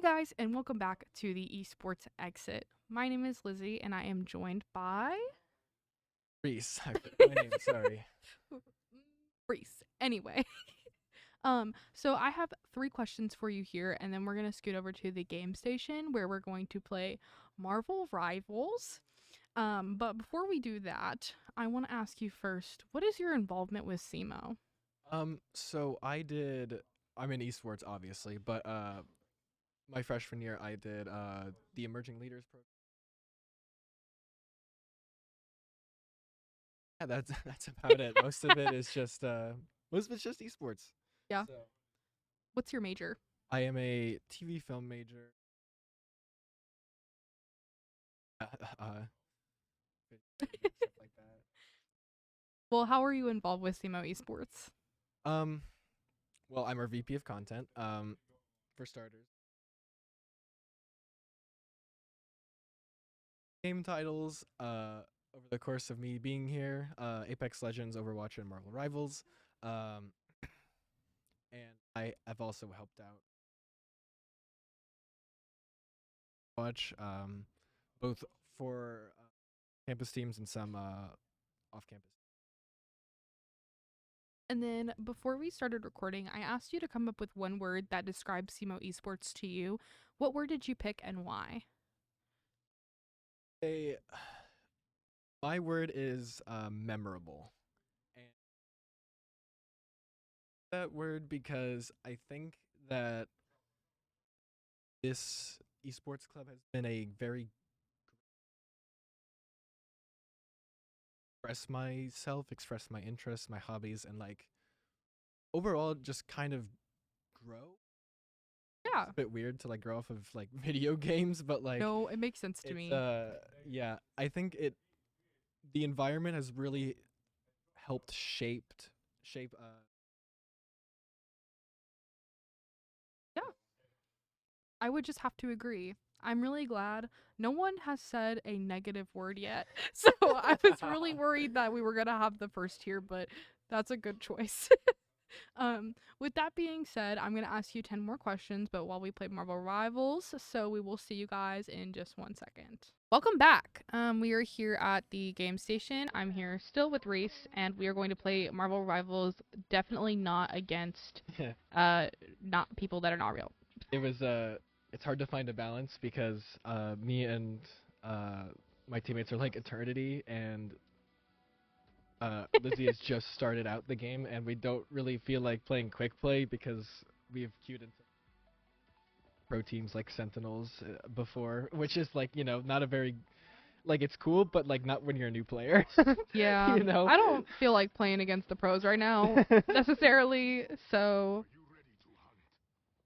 guys, and welcome back to the Esports Exit. My name is Lizzie, and I am joined by Reese. My name, sorry. Reese. Anyway, so I have 3 questions for you here, and then we're gonna scoot over to the game station where we're going to play Marvel Rivals. But before we do that, I want to ask you first, what is your involvement with SEMO? So I'm in esports obviously, but my freshman year I did the Emerging Leaders program. Yeah, that's about it. Most of it is just esports. Yeah. So What's your major? I am a TV film major. Uh, uh stuff like that. Well, how are you involved with SEMO Esports? Um, well, I'm our VP of content. For starters, game titles. Over the course of me being here, Apex Legends, Overwatch, and Marvel Rivals. Um, and I have also helped out watch both for campus teams and some off campus. And then before we started recording, I asked you to come up with one word that describes SEMO Esports to you. What word did you pick and why? A My word is memorable. And that word because I think that this esports club has been a very express myself, express my interests, my hobbies, and like overall just kind of grow. Yeah. It's a bit weird to like grow off of like video games, but like No, it makes sense to it's me. yeah, I think the environment has really helped shape Yeah. I would just have to agree. I'm really glad no one has said a negative word yet. So I was really worried that we were going to have the first here, but that's a good choice. With that being said, I'm going to ask you 10 more questions, but while we play Marvel Rivals, so we will see you guys in just 1 second. Welcome back. We are here at the game station. I'm here still with Reese, and we are going to play Marvel Rivals, definitely not against not people that are not real. it was it's hard to find a balance because me and my teammates are like eternity, and Lizzie has just started out the game, and we don't really feel like playing quick play because we've queued into pro teams like Sentinels before, which is like, not a very, like, it's cool, but like not when you're a new player. Yeah, you know? I don't feel like playing against the pros right now necessarily, so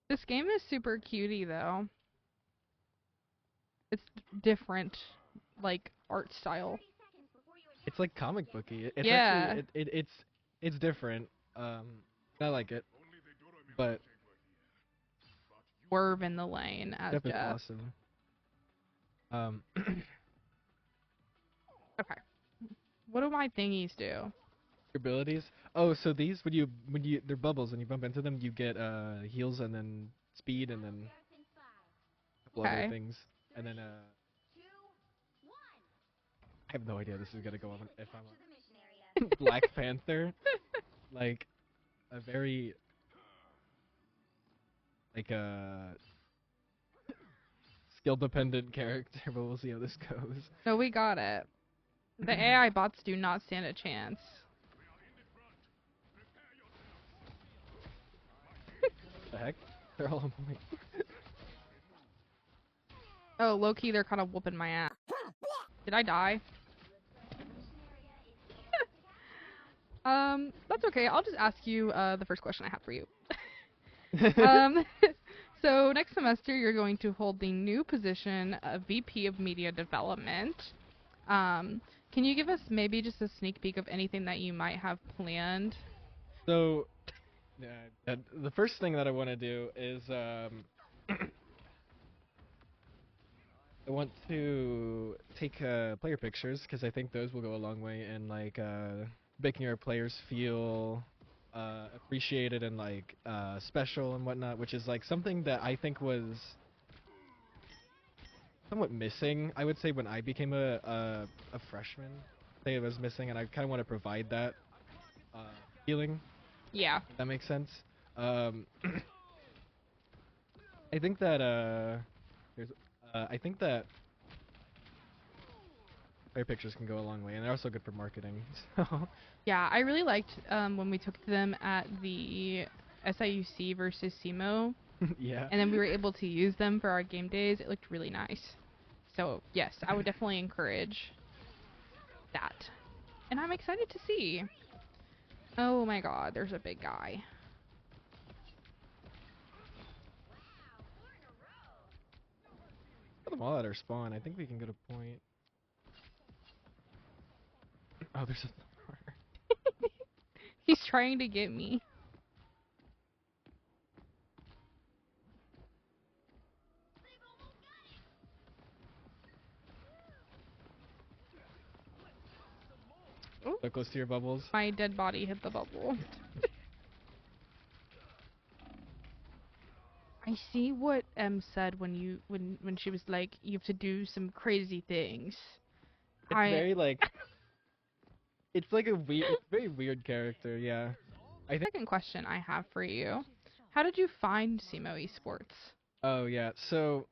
this game is super cutie though. It's different, like art style. It's like comic booky. It's actually Yeah, it's different. I like it, but Swerve in the lane as Jeff is Jeff. awesome. Um, Okay, what do my thingies do? abilities. Oh, so these when you they're bubbles and you bump into them, you get heals and then speed and then a couple other Okay, things, and then I have no idea how this is gonna go on if I'm on Black Panther, like a very like a skill dependent character, but we'll see how this goes. so we got it. The AI bots do not stand a chance. The heck? They're all on point. Oh, low-key, they're kind of whooping my ass. Did I die? That's okay. I'll just ask you the first question I have for you. Um, so next semester you're going to hold the new position of VP of Media Development. Can you give us maybe just a sneak peek of anything that you might have planned? So, the first thing that I want to do is I want to take player pictures because I think those will go a long way in like making our players feel appreciated and like special and whatnot, which is like something that I think was somewhat missing. I would say when I became a freshman, I think it was missing, and I kind of want to provide that uh, feeling. Yeah. If that makes sense. I think that there's I think that player pictures can go a long way, and they're also good for marketing. So Yeah, I really liked when we took them at the SIUC versus SEMO, yeah. and then we were able to use them for our game days. It looked really nice. So yes, I would definitely encourage that. And I'm excited to see. Oh my god, there's a big guy. Put them all at our spawn. I think we can get a point. Oh, there's a He's trying to get me. Oh, so close to your bubbles. my dead body hit the bubble. I see what M said when she was like, you have to do some crazy things. It's very like it's like a weird, it's a very weird character. Yeah. I think. Second question I have for you. How did you find SEMO Esports? Oh yeah. So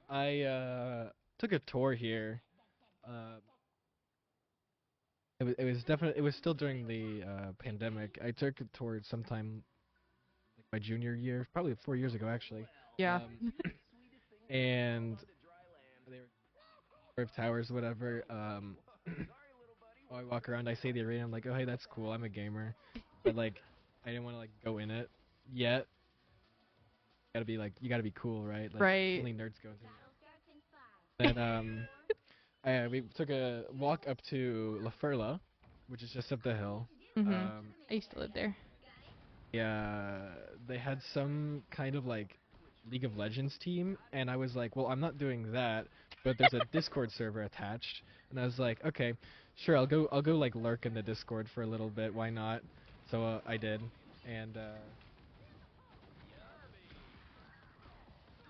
I took a tour here. Uh, it was definitely it was still during the pandemic. I took a tour sometime like my junior year, probably 4 years ago actually. Yeah. And they were towers, whatever. I walk around, I see the arena, I'm like, oh hey, that's cool. I'm a gamer, but like, I didn't want to like go in it yet. Gotta be like, you gotta be cool, right? Like, Right. only nerds go into it. Then we took a walk up to La Furla, which is just up the hill. Mhm. I used to live there. Yeah, they had some kind of like League of Legends team, and I was like, well, I'm not doing that, but there's a Discord server attached, and I was like, okay, sure, I'll go like lurk in the Discord for a little bit, why not? So I did, and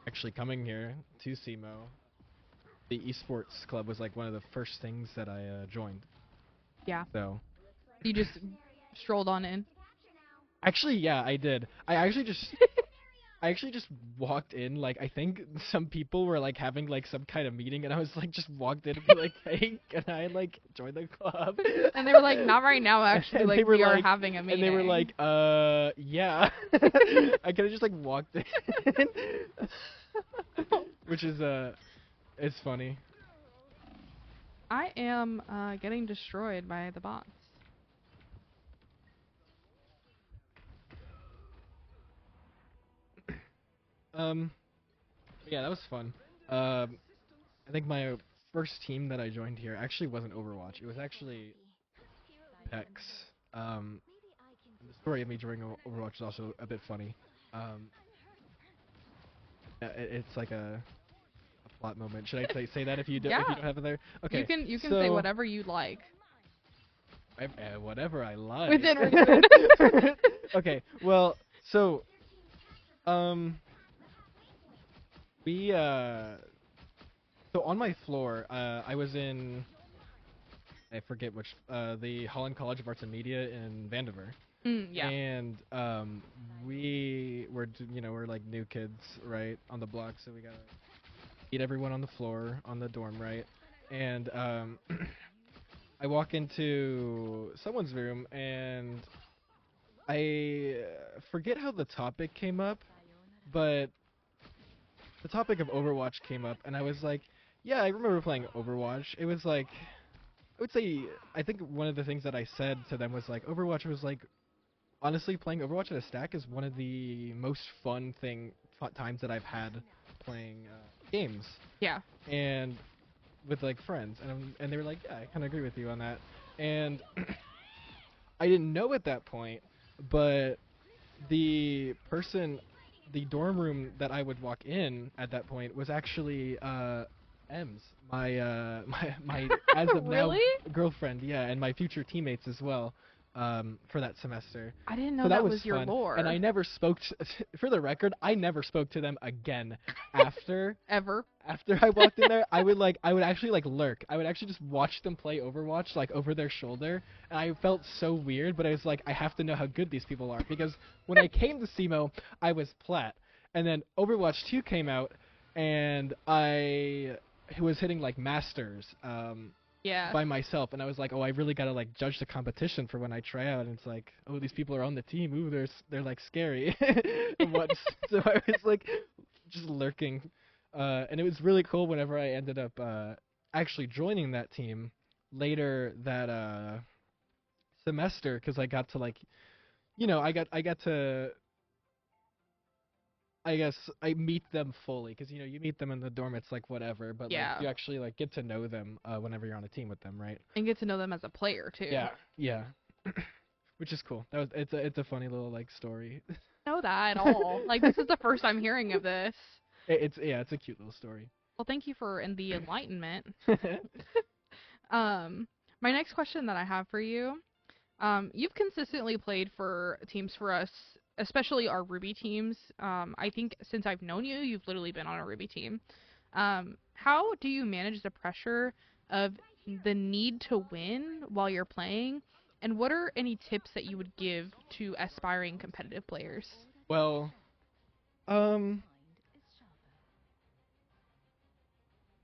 actually coming here to SEMO, the Esports club was like one of the first things that I joined. Yeah. So You just strolled on in. actually, yeah, I did. I actually just walked in, like, I think some people were, like, having, like, some kind of meeting, and I was, like, just walked in and be like, hey, can I, like, join the club? And they were like, not right now, actually. And Like, they were we are like, having a meeting. and they were like, yeah. I could have just, like, walked in. Which is, it's funny. I am getting destroyed by the bots. Um, yeah, that was fun. I think my first team that I joined here actually wasn't Overwatch. It was actually PEX. And the story of me joining Overwatch is also a bit funny. Um, yeah, it's like a plot moment. Should I say that if you Yeah. don't have it there? Okay. You can say so, whatever you like. whatever I like. Within reason. Okay. Well, so um we so on my floor, I was in I forget which the Holland College of Arts and Media in Vandiver. Yeah. And we were we're like new kids, right, on the block, so we gotta meet everyone on the floor on the dorm, right? And I walk into someone's room, and I forget how the topic came up, but the topic of Overwatch came up, and I was like, yeah, I remember playing Overwatch. It was like, I would say, I think one of the things that I said to them was like, Overwatch was like, honestly, playing Overwatch at a stack is one of the most fun times that I've had playing games. Yeah. And with like friends, and they were like, yeah, I kind of agree with you on that. And I didn't know at that point, but the person, the dorm room that I would walk in at that point was actually M's, my my as of now Really? girlfriend, yeah, and my future teammates as well. for that semester. I didn't So know that that was was your fun, and I lore. never spoke. For the record, I never spoke to them again after Ever. after I walked in there. I would actually like lurk. I would actually just watch them play Overwatch like over their shoulder, and I felt so weird. But I was like, I have to know how good these people are because when I came to SEMO, I was plat, and then Overwatch 2 came out, and I was hitting like masters. Yeah. By myself, and I was like, oh, I really gotta like judge the competition for when I try out. And it's like, oh, these people are on the team. Ooh, they're like scary. And what? So I was like, just lurking, and it was really cool whenever I ended up actually joining that team later that semester because I got to like, I got to I guess I meet them fully because you meet them in the dorm, it's like whatever, but like Yeah. you actually like get to know them whenever you're on a team with them, right? And get to know them as a player too. Yeah, yeah, which is cool. It's a funny little like story. Know that at all. Like this is the first I'm hearing of this. It's a cute little story. Well, thank you for in the enlightenment. My next question that I have for you, you've consistently played for teams for us, especially our Ruby teams. I think since I've known you, you've literally been on a Ruby team. How do you manage the pressure of the need to win while you're playing? And what are any tips that you would give to aspiring competitive players? Well, um,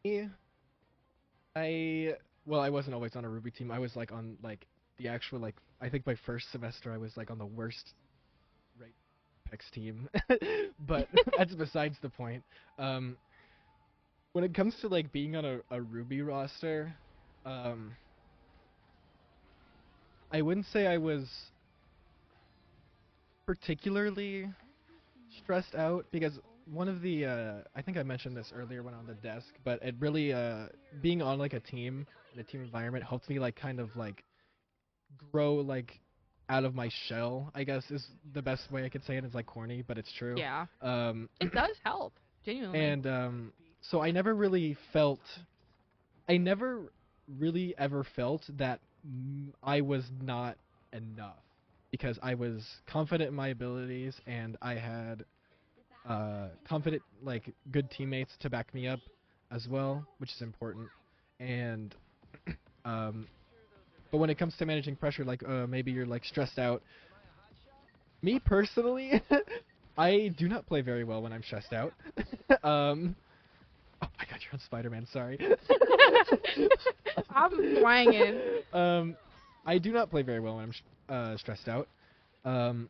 me, I well, I wasn't always on a Ruby team. I was like on like the actual like I think my first semester I was like on the worst rate Apex team, but that's besides the point. Um, when it comes to like being on a Ruby roster, um, I wouldn't say I was particularly stressed out because one of the I think I mentioned this earlier when on the desk, but it really being on like a team in a team environment helped me like kind of like grow like out of my shell, I guess is the best way I could say it. It's like corny, but it's true. Yeah, Um, it does help, genuinely. and so I never really ever felt that I was not enough because I was confident in my abilities and I had confident, like good teammates to back me up as well, which is important. And um, but when it comes to managing pressure, like maybe you're like stressed out. Me personally, I do not play very well when I'm stressed out. um, oh my god, you're on Spider-Man. Sorry. I'm swanging. um, I do not play very well when I'm stressed out. Um,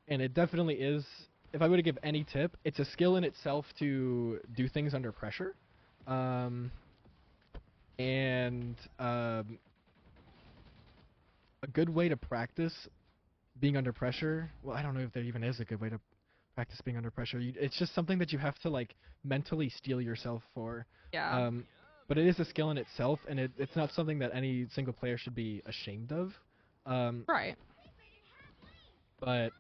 and it definitely is. If I were to give any tip, it's a skill in itself to do things under pressure, um, and a good way to practice being under pressure. Well, I don't know if there even is a good way to practice being under pressure. It's just something that you have to like mentally steel yourself for. Yeah. Um, but it is a skill in itself, and it's not something that any single player should be ashamed of. Um, Right. but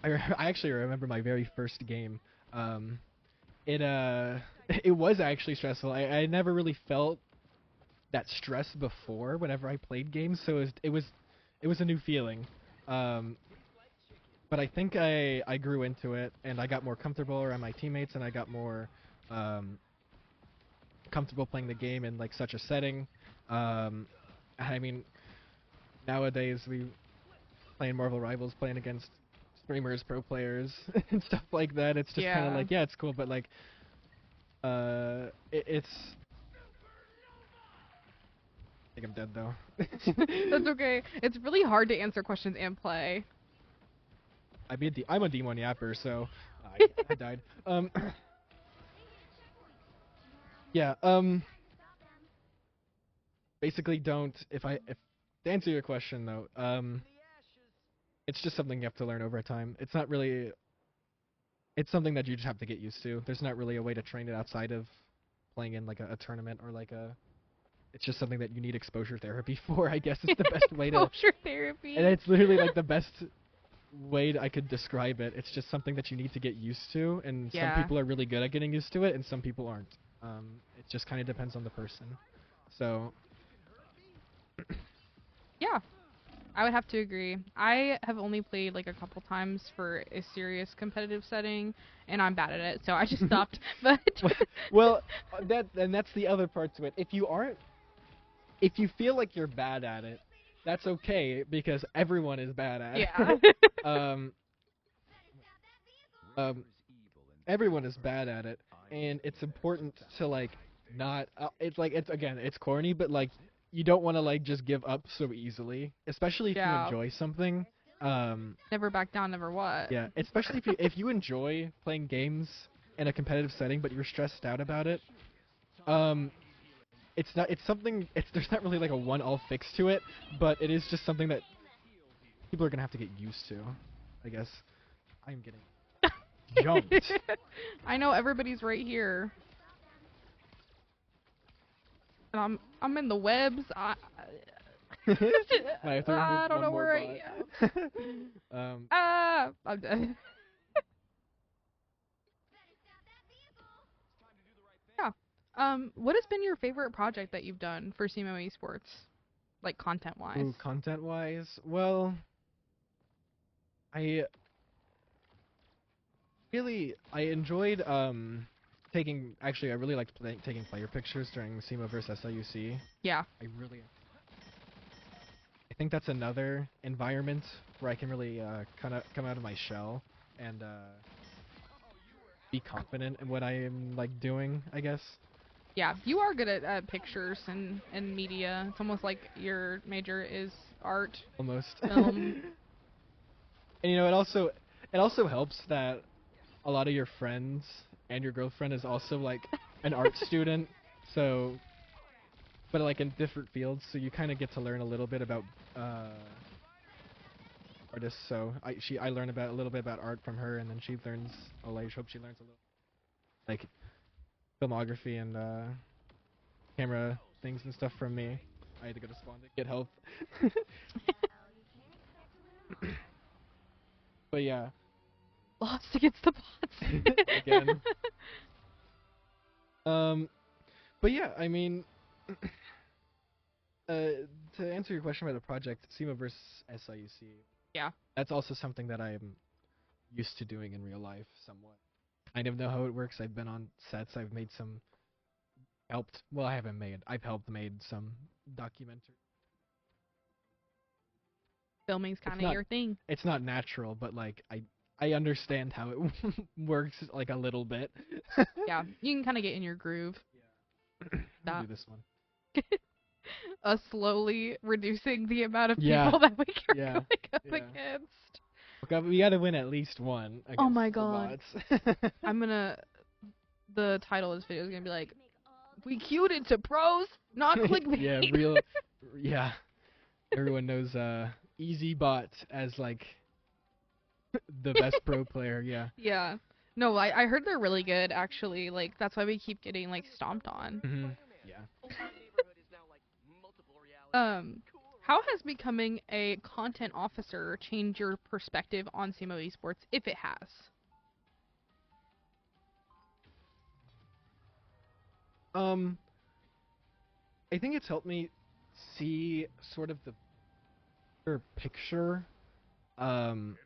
I actually remember my very first game. Um, it it was actually stressful. I never really felt that stress before whenever I played games, so it was a new feeling. Um, but I think I grew into it and I got more comfortable around my teammates and I got more um, comfortable playing the game in like such a setting. Um, I mean, nowadays we playing Marvel Rivals, playing against streamers, pro players, and stuff like that. It's just kind of Yeah. like, yeah, it's cool, but like, it's. I think I'm dead though. That's okay. It's really hard to answer questions and play. I'm a demon yapper, so I died. Yeah. Basically, don't. If to answer your question though, it's just something you have to learn over time. It's not really. It's something that you just have to get used to. There's not really a way to train it outside of playing in like a tournament or like a. It's just something that you need exposure therapy for. I guess is the best way to. Exposure therapy. And it's literally like the best way I could describe it. It's just something that you need to get used to, and some Yeah. people are really good at getting used to it, and some people aren't. It just kind of depends on the person. So Yeah. I would have to agree. I have only played like a couple times for a serious competitive setting, and I'm bad at it, so I just stopped. But Well, that's the other part to it. If you feel like you're bad at it, that's okay because everyone is bad at yeah, it. um, um, everyone is bad at it, and it's important to like not. It's like it's corny, but like you don't want to like just give up so easily, especially if you yeah. enjoy something. Um, Never back down, never what. yeah, especially if you enjoy playing games in a competitive setting, but you're stressed out about it. Um, it's something. There's not really like a one-all fix to it, but it is just something that people are gonna have to get used to, I guess. I'm getting jumped. I know everybody's right here. And I'm in the webs. I have to remove I don't one know more where I bot. am. I'm dead. Yeah. What has been your favorite project that you've done for SEMO Esports, like content wise? Ooh, content-wise, well, I I enjoyed taking. Actually, I really liked taking player pictures during SEMA versus SIUC. Yeah. I think that's another environment where I can really kind of come out of my shell and be confident in what I am like doing, I guess. Yeah, you are good at pictures and media. It's almost like your major is art, Almost. film. And it also helps that a lot of your friends and your girlfriend is also like an art student, so but like in different fields, so you kind of get to learn a little bit about artists. So I learn about a little bit about art from her, and then she learns. I hope she learns a little like filmography and camera things and stuff from me. I had to go to Spawn to get help. But yeah, Lost against the bots. again. Um, but yeah, I mean, to answer your question about the project, SEMA versus SIUC, Yeah. that's also something that I'm used to doing in real life somewhat. Kind of know how it works. I've been on sets. I've made some helped. Well, I haven't made. I've helped made some documentary. Filming's It's kind of not. your thing. It's not natural, but like I understand how it works like a little bit. Yeah, you can kind of get in your groove. I'll That do this one. us slowly reducing the amount of Yeah. people that we are Yeah. going up Yeah. against. We gotta win at least one against Oh my the god. bots. I'm gonna. The title of this video is gonna be like, "We queued into pros, not clickbait." Yeah, real. Yeah, everyone knows Easy Bot as like the best pro player. Yeah. Yeah. No, I heard they're really good actually. Like that's why we keep getting like stomped on. Yeah. How has becoming a content officer changed your perspective on CMO Esports, if it has? Um, I think it's helped me see sort of the bigger picture, um,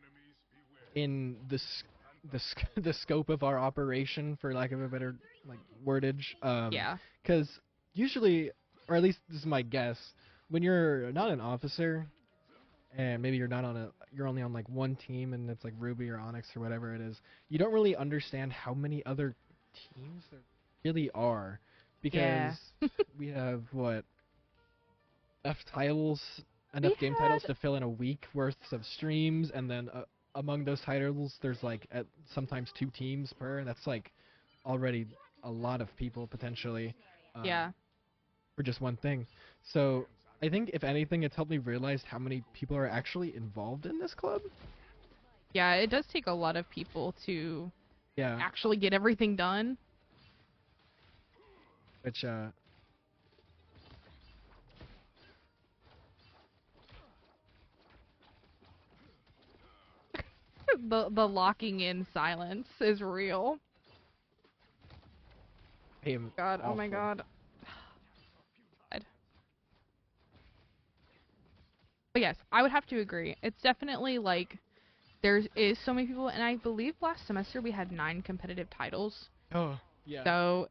in the scope of our operation, for lack of a better like wordage. Yeah. Because usually, or at least this is my guess, when you're not an officer, and maybe you're only on like one team, and it's like Ruby or Onyx or whatever it is, you don't really understand how many other teams there really are, because Yeah. we have what enough titles, We enough game titles had to fill in a week worth of streams, and then among those titles, there's like sometimes two teams per, and that's like already a lot of people potentially yeah. for just one thing. So I think if anything, it's helped me realize how many people are actually involved in this club. Yeah, it does take a lot of people to Yeah, actually get everything done. which The locking in silence is real. became God, oh my awful. god. God. But But yes, I would have to agree. It's definitely like there is so many people, and I believe last semester we had 9 competitive titles. Oh, yeah. So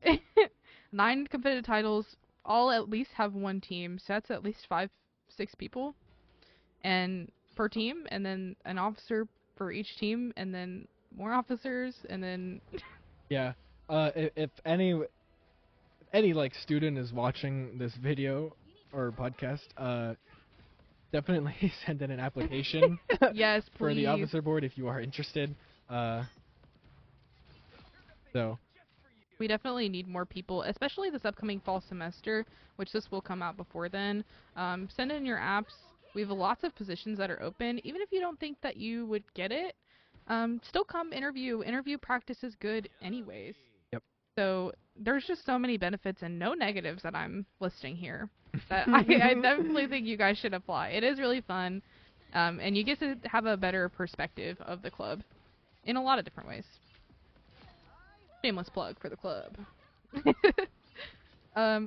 9 competitive titles, all at least have one team. So that's at least 5, 6 people, and per team, and then an officer for each team, and then more officers, and then Yeah. If any like student is watching this video or podcast, definitely send in an application yes, for the please. officer board if you are interested. Uh, so We definitely need more people, especially this upcoming fall semester, which this will come out before then. Send in your apps. We have lots of positions that are open. Even if you don't think that you would get it, still come interview. Interview practice is good anyways. yep. So there's just so many benefits and no negatives that I'm listing here. That I definitely think you guys should apply. It is really fun, and you get to have a better perspective of the club in a lot of different ways. Shameless plug for the club.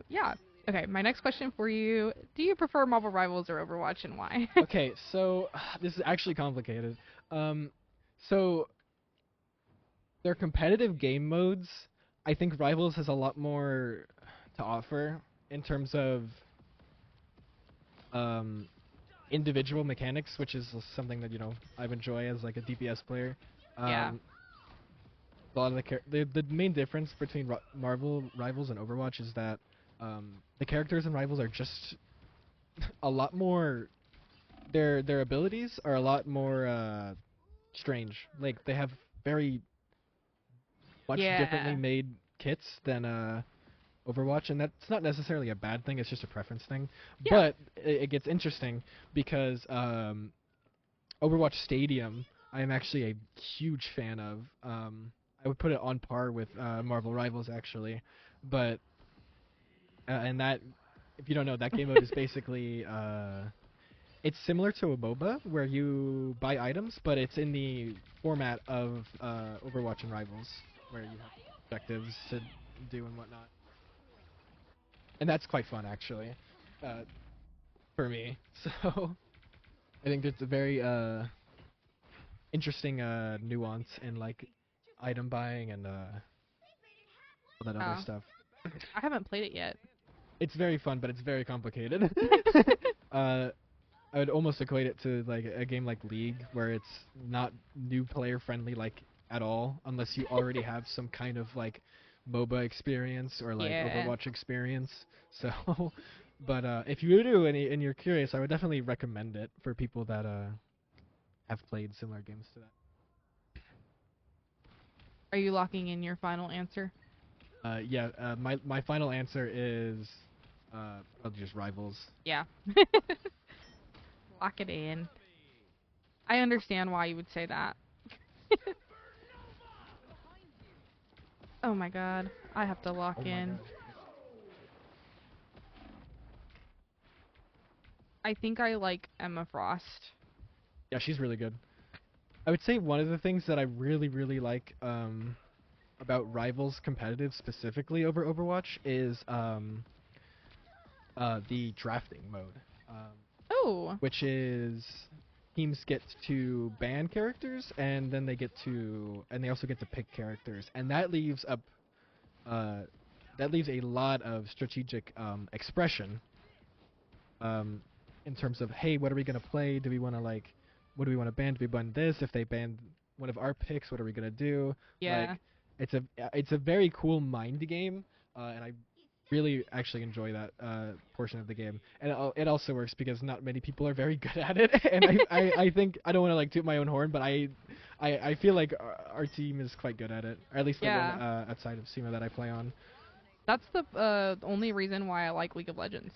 Yeah. Okay, my next question for you. Do you prefer Marvel Rivals or Overwatch, and why? Okay, so this is actually complicated. Um, so their competitive game modes, I think Rivals has a lot more to offer in terms of um, individual mechanics, which is something that I enjoy as like a DPS player. Yeah. Um, a lot of the main difference between Marvel Rivals and Overwatch is that the characters in Rivals are just a lot more. Their abilities are a lot more strange. Like they have very much differently Yeah. made kits than Overwatch, and that's not necessarily a bad thing. It's just a preference thing. Yeah. But it gets interesting because Overwatch Stadium, I am actually a huge fan of. I would put it on par with Marvel Rivals actually, but and that, if you don't know, that game mode is basically it's similar to a MOBA where you buy items, but it's in the format of Overwatch and Rivals, where you have objectives to do and whatnot, and that's quite fun actually, uh, for me. So I think it's a very interesting nuance in like item buying and all that other Oh, stuff. I haven't played it yet. It's very fun, but it's very complicated. uh, I would almost equate it to like a game like League, where it's not new player friendly like at all, unless you already have some kind of like MOBA experience or like Yeah. Overwatch experience. So, but if you do and you're curious, I would definitely recommend it for people that have played similar games to that. Are you locking in your final answer? Yeah, my final answer is probably just Rivals. Yeah. Lock it in. I understand why you would say that. Oh my god. I have to Oh lock my in. god. I think I like Emma Frost. Yeah, she's really good. I would say one of the things that I really really like about Rivals competitive specifically over Overwatch is the drafting mode, Oh. which is teams get to ban characters and then they also get to pick characters, and uh, that leaves a lot of strategic expression um, in terms of, hey, what are we gonna play? Do we want to like, what do we want to ban? Do we ban this? If they ban one of our picks, what are we gonna do? Yeah. Like, it's a very cool mind game, and I really actually enjoy that portion of the game. And it also works because not many people are very good at it, and I think I don't want to like toot my own horn, but I feel like our team is quite good at it, or at least the one Yeah. outside of SEMA that I play on, That's the only reason why I like League of Legends.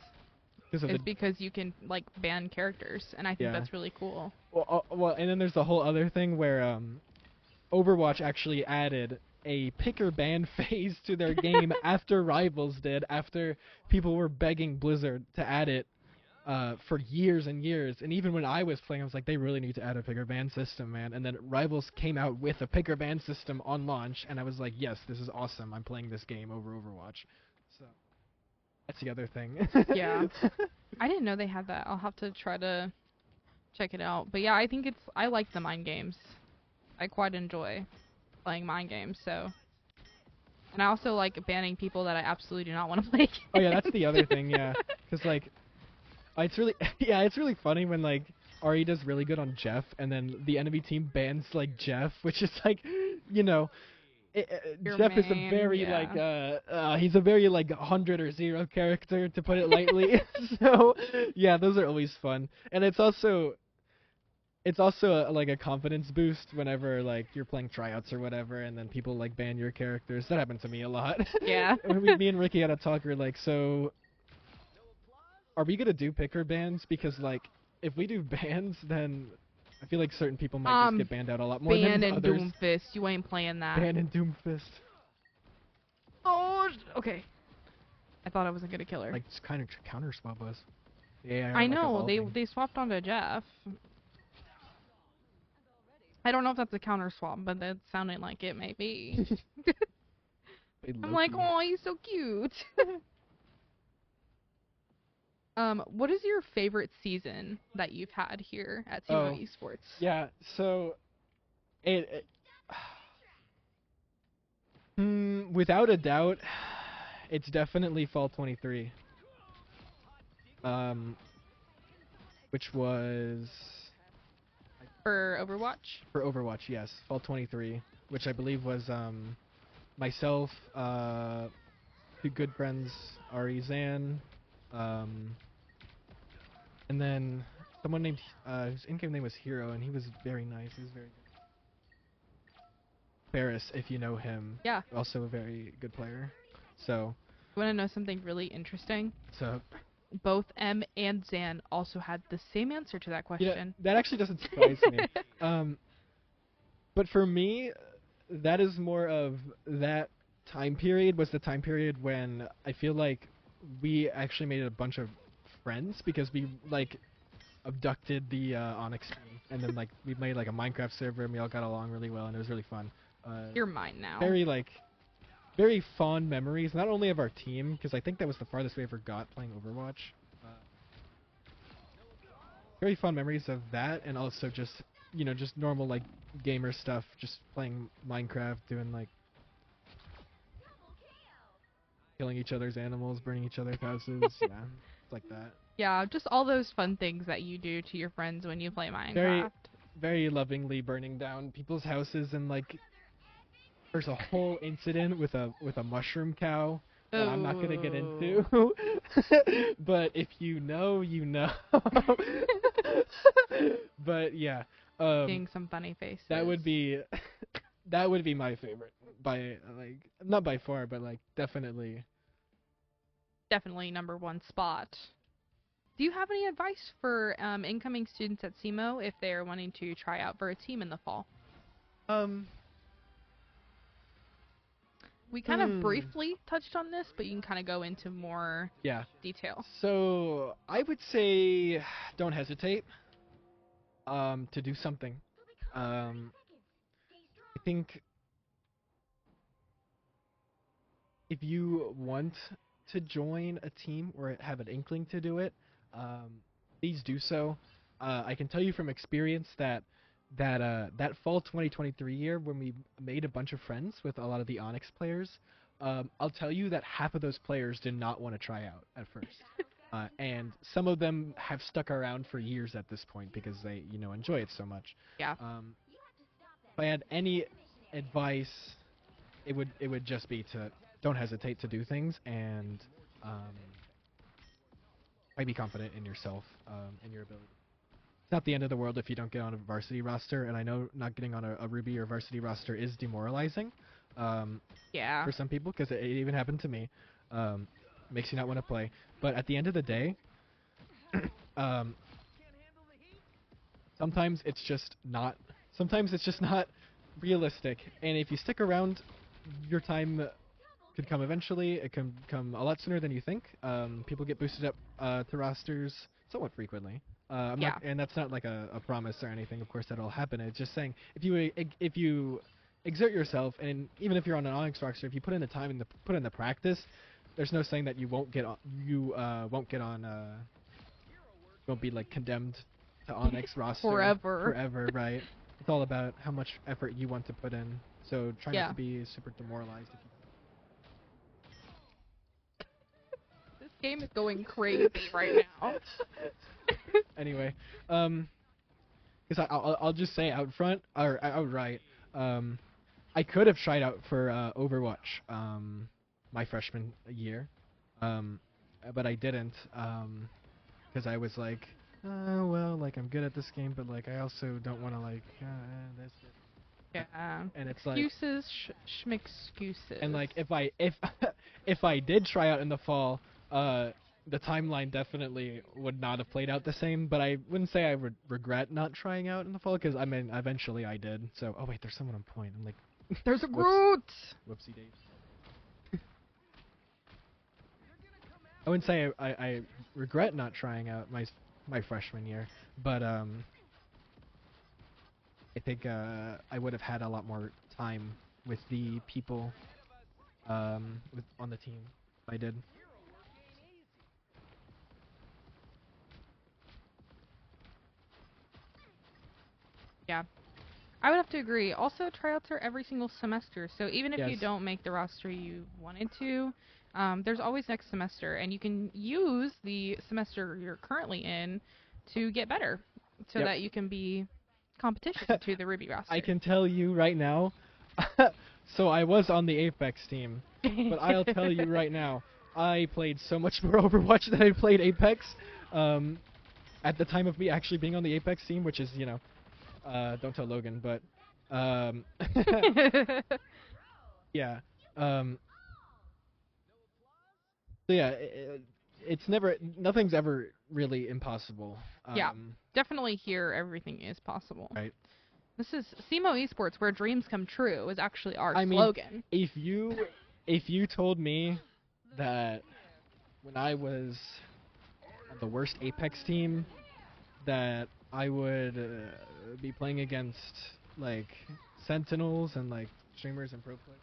because of Is the because you can like ban characters, and I think yeah. that's really cool. Well, and then there's the whole other thing where Overwatch actually added a picker ban phase to their game after Rivals did, after people were begging Blizzard to add it for years and years. And even when I was playing, I was like, they really need to add a picker ban system, man. And then Rivals came out with a picker ban system on launch, and I was like, yes, this is awesome. I'm playing this game over Overwatch. So that's the other thing. Yeah. I didn't know they had that. I'll have to try to check it out. But yeah, I think I like the mind games. I quite enjoy playing mind games. So, and I also like banning people that I absolutely do not want to play Oh yeah, that's games. the other thing. Yeah, because like it's really yeah, it's really funny when like Ari does really good on Jeff, and then the enemy team bans like Jeff, which is like, you know, Your Jeff is a main, very like yeah. he's a very like 100 or 0 character to put it lightly. So yeah, those are always fun, and it's also like a confidence boost whenever like you're playing tryouts or whatever, and then people like ban your characters. That happened to me a lot. Yeah. Me and Ricky had a talk. We're like, so are we gonna do picker bans? Because like if we do bans, then I feel like certain people might just get banned out a lot more Ban than and others. Doomfist. You ain't playing that. Ban and Doomfist. Oh, okay. I thought I wasn't gonna kill her. Like it's kind of counter swap us. Yeah, I like know evolving. they swapped onto Jeff. I don't know if that's a counter swap, but that sounded like it may be. I'm like, oh, he's so cute. What is your favorite season that you've had here at Teemo Oh, Esports? yeah. So it without a doubt, it's definitely Fall 23. Um, which was For Overwatch? for Overwatch, yes, Fall 23, which I believe was myself, two good friends, Ari Zan, um, and then someone named whose in-game name was Hero, and he was very nice. He was very good. Ferris, if you know him, Yeah. also a very good player. So, You want to know something really interesting? so Both M and Zan also had the same answer to that yeah, question. that actually doesn't surprise me. Um, but for me, that is more of that time period was the time period when I feel like we actually made a bunch of friends because we like abducted the Onyx team, and then like we made like a Minecraft server and we all got along really well and it was really fun. You're mine now. Very fond memories, not only of our team because I think that was the farthest we ever got playing Overwatch. Uh, very fond memories of that, and also just just normal like gamer stuff, just playing Minecraft, doing like killing each other's animals, burning each other's houses, yeah, it's like that. Yeah, just all those fun things that you do to your friends when you play Very, Minecraft. very lovingly burning down people's houses, and like there's a whole incident with a mushroom cow that I'm not gonna get into. But if you know, you know. But yeah, Seeing some funny faces. that would be that would be my favorite by like not by far, but like definitely. Definitely number one spot. Do you have any advice for incoming students at SEMO if they're wanting to try out for a team in the fall? Um. We kind of briefly touched on this, but you can kind of go into more Yeah. detail. So I would say don't hesitate to do something. I think if you want to join a team or have an inkling to do it, please do so. I can tell you from experience that that fall 2023 year when we made a bunch of friends with a lot of the Onyx players, I'll tell you that half of those players did not want to try out at first. And some of them have stuck around for years at this point because they, enjoy it so much. Yeah. If I had any advice, it would just be to don't hesitate to do things and um, be confident in yourself and your ability. It's not the end of the world if you don't get on a varsity roster, and I know not getting on a Ruby or varsity roster is demoralizing Yeah. for some people because it even happened to me. Makes you not want to play, but at the end of the day, um, sometimes it's just not. Sometimes it's just not realistic, and if you stick around, your time could come eventually. It can come a lot sooner than you think. People get boosted up to rosters somewhat frequently. I'm Yeah. not, and that's not like a promise or anything. Of course, that'll happen. It's just saying if you exert yourself, and even if you're on an Onyx roster, if you put in the time and put in the practice, there's no saying that you won't get on. You won't get on. Won't be like condemned to Onyx roster Forever. forever, right? It's all about how much effort you want to put in. So try not Yeah. to be super demoralized if you This game is going crazy right now. anyway, because I'll just say out front or outright, I could have tried out for Overwatch my freshman year, um, but I didn't because I was like, well, like I'm good at this game, but like I also don't want to like this, Yeah. and it's like, Excuses, schmexcuses. and like if if I did try out in the fall, the timeline definitely would not have played out the same. But I wouldn't say I would regret not trying out in the fall because I mean eventually I did. So oh wait, there's someone on point. I'm like, There's a whoops, Groot! whoopsie days. I wouldn't say I regret not trying out my freshman year, but I think I would have had a lot more time with the people on the team if I did. Yeah. I would have to agree. Also, tryouts are every single semester, so even if you Yes. don't make the roster you wanted to, there's always next semester, and you can use the semester you're currently in to get better, so Yep. that you can be competition to the Ruby roster. I can tell you right now. So I was on the Apex team, but I'll tell you right now, I played so much more Overwatch than I played Apex. At the time of me actually being on the Apex team, which is don't tell Logan, but yeah. Um, so yeah, it's never nothing's ever really impossible. Yeah. Definitely here, everything is possible. Right. This is SEMO Esports, where dreams come true, is actually our I mean, slogan. if you told me that when I was on the worst Apex team that I would be playing against like Sentinels and like streamers and pro players.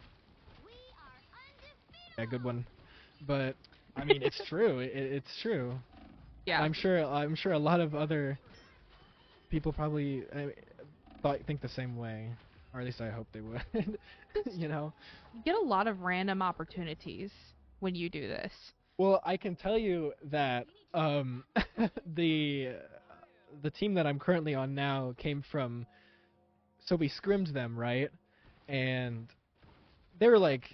Yeah, good one. But I mean, it's true. It's true. Yeah. I'm sure a lot of other people probably think the same way, or at least I hope they would. you know. You get a lot of random opportunities when you do this. Well, I can tell you that the the team that I'm currently on now came from. So we scrimmed them, right? And they were like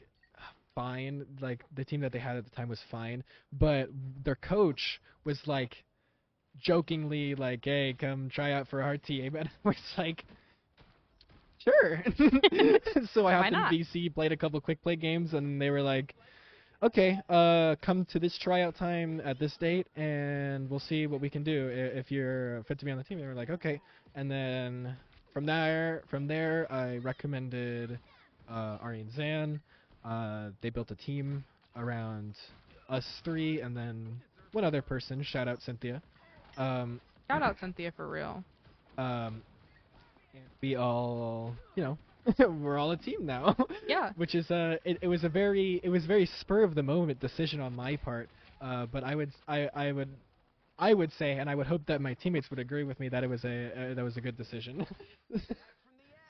fine. Like the team that they had at the time was fine, but their coach was like jokingly like, "Hey, come try out for our team," and I was like, "Sure." So I Why hopped in not? VC, played a couple quick play games, and they were like, "Okay, come to this tryout time at this date, and we'll see what we can do if you're fit to be on the team." They were like, "Okay," and then from there, I recommended Ari and Zan. They built a team around us three, and then one other person. Shout out Cynthia. Um, Shout out Cynthia for real. and we all, we're all a team now. Yeah. Which is it was very spur of the moment decision on my part. But I would say, and I would hope that my teammates would agree with me that it was a good decision.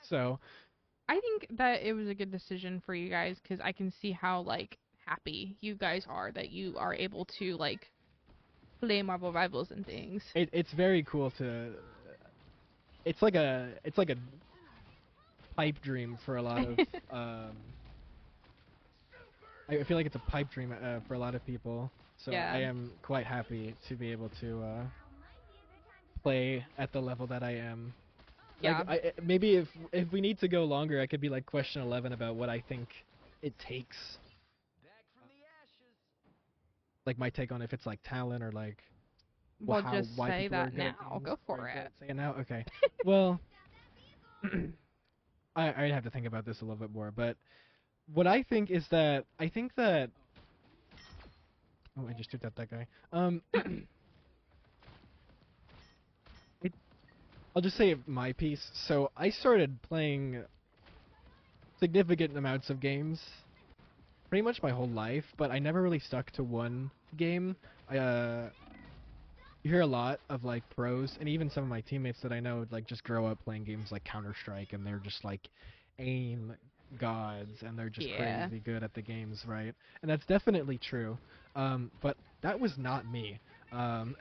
So I think that it was a good decision for you guys because I can see how like happy you guys are that you are able to like play Marvel Rivals and things. it's very cool to. It's like a pipe dream for a lot of. Um, I feel like it's a pipe dream for a lot of people. So Yeah. I am quite happy to be able to play at the level that I am. Yeah. Like maybe if we need to go longer, I could be like question 11 about what I think it takes. Like my take on if it's like talent or like Well, just why say people are that good at now. games. Go for Or it. Say it now. Okay. Well, I'd have to think about this a little bit more, but what I think is that I think that oh, I just took out that guy. it, I'll just say my piece. So I started playing significant amounts of games pretty much my whole life, but I never really stuck to one game. you hear a lot of like pros and even some of my teammates that I know like just grow up playing games like Counter-Strike and they're just like aim gods and they're just Yeah. crazy good at the games, right? And that's definitely true. But that was not me. Um,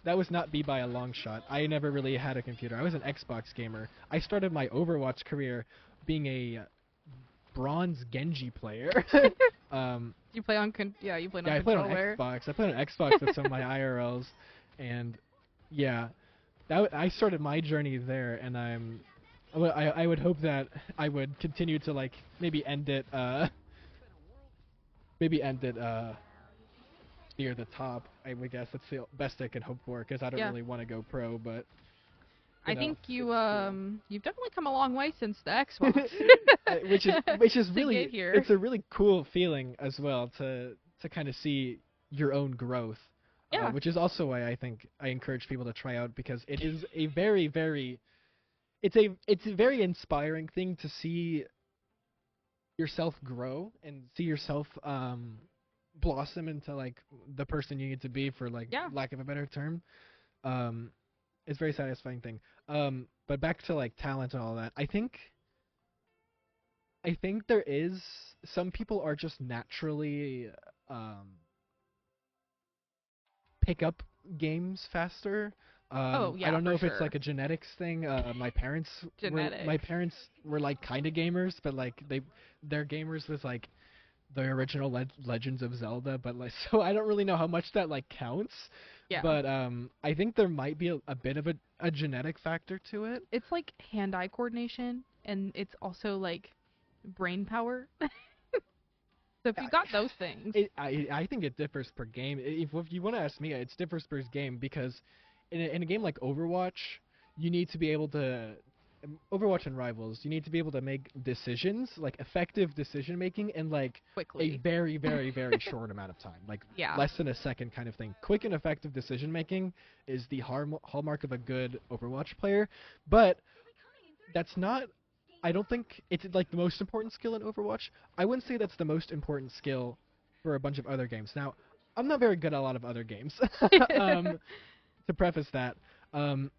that was not me by a long shot. I never really had a computer. I was an Xbox gamer. I started my Overwatch career being a bronze Genji player. um, You play on yeah, you played yeah, on I played on controller. Xbox. I played on Xbox with some of my IRLs, and yeah, I started my journey there, and I would hope that I would continue to like maybe end it near the top. I would guess that's the best I can hope for, because I don't Yeah. really want to go pro, but you I know, think you it's cool. you've definitely come a long way since the Xbox Which is to get really here. it's a really cool feeling as well to kind of see your own growth, Yeah. which is also why I think I encourage people to try out, because it is a it's a very inspiring thing to see yourself grow and see yourself blossom into like the person you need to be, for like Yeah. lack of a better term. um it's a very satisfying thing. But back to like talent and all that, I think there is some people are just naturally um pick up games faster. Oh, I yeah, don't know for if it's sure. like a genetics thing. My Genetics. parents were like kind of gamers, but like their gamers was like the original Legends of Zelda, but like so I don't really know how much that like counts. Yeah. But I think there might be a bit of a genetic factor to it. It's like hand-eye coordination and it's also like brain power. So if you got those things. I think it differs per game. If you want to ask me, it differs per game, because in a game like Overwatch, you need to be able to Overwatch and Rivals, you need to be able to make decisions, like effective decision making, in like a Quickly. very very very short amount of time, like Yeah. less than a second kind of thing. Quick and effective decision making is the hallmark of a good Overwatch player, but that's not, I don't think it's like the most important skill in Overwatch. I wouldn't say that's the most important skill for a bunch of other games. Now, I'm not very good at a lot of other games. um, to preface that, um,